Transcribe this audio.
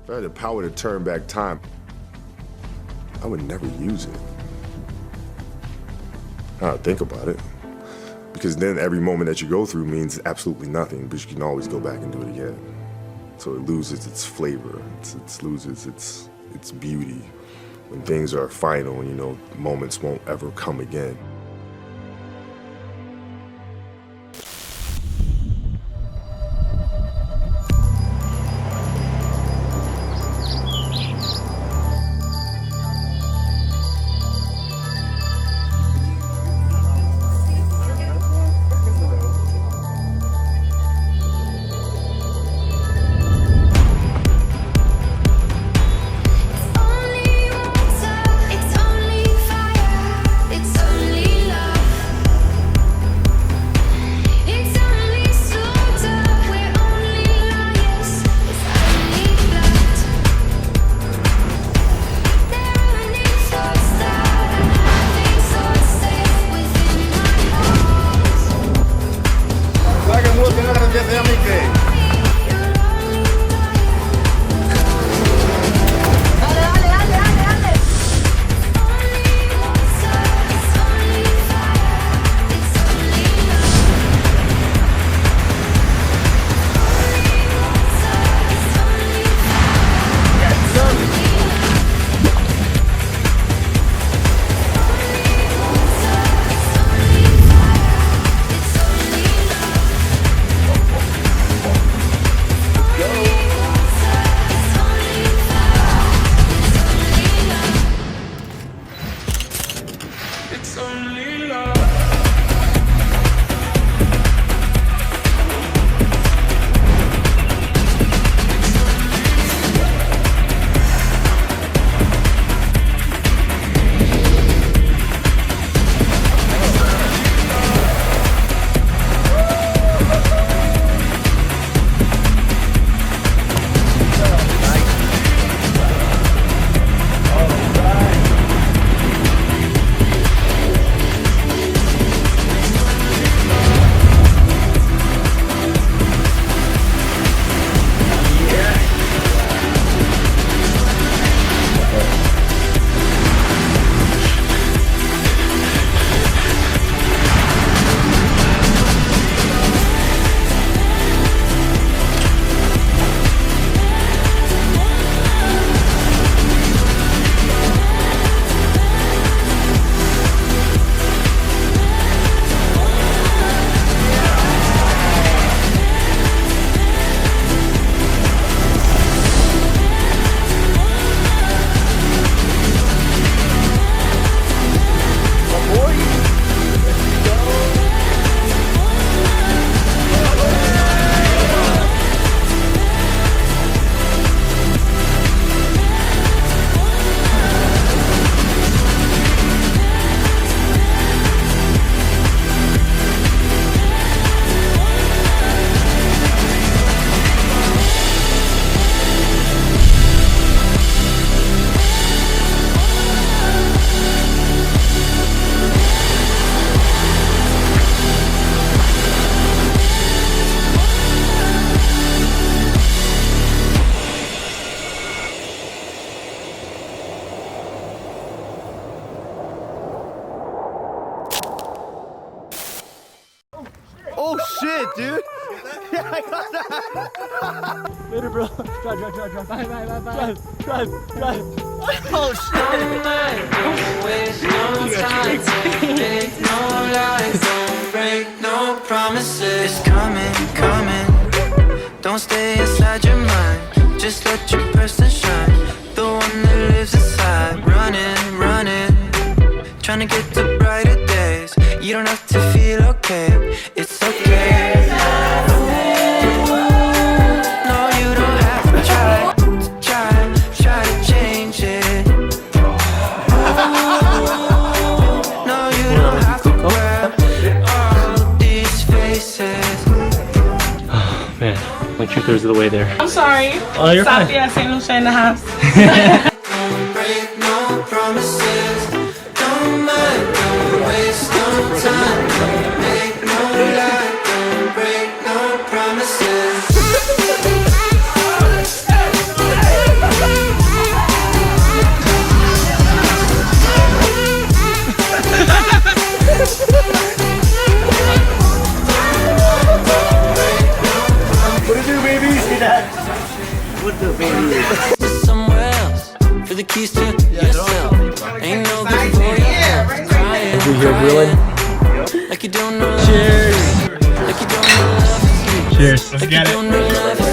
If I had the power to turn back time, I would never use it. I think about it. Because then every moment that you go through means absolutely nothing, but you can always go back and do it again. So it loses its flavor, it loses its beauty. When things are final, you know, moments won't ever come again. Oh shit, dude! Yeah, I got that! Later, bro. Drive. Drive. Oh shit! Don't waste no time, don't make no lies, don't break no promises. It's coming. Don't stay inside your mind, just let your person shine. The one that lives inside, running, trying to get to brighter days. You don't have to feel okay, it's okay. No, you don't have to try to change it. No, you don't have to grab all these faces. Oh man, like 2/3 of the way there. I'm sorry. Oh, you're fine. Sophia, St. Lucia in the house. Don't break no promises. Don't mind, don't waste no time. Don't make no lie, don't break no promises. What the baby? Somewhere else for the keys to yourself. Ain't no good for your health. Crying, We here grilling. like you don't know. Cheers. Like you don't know love is sweet. Cheers. Let's Like get you it. don't know love is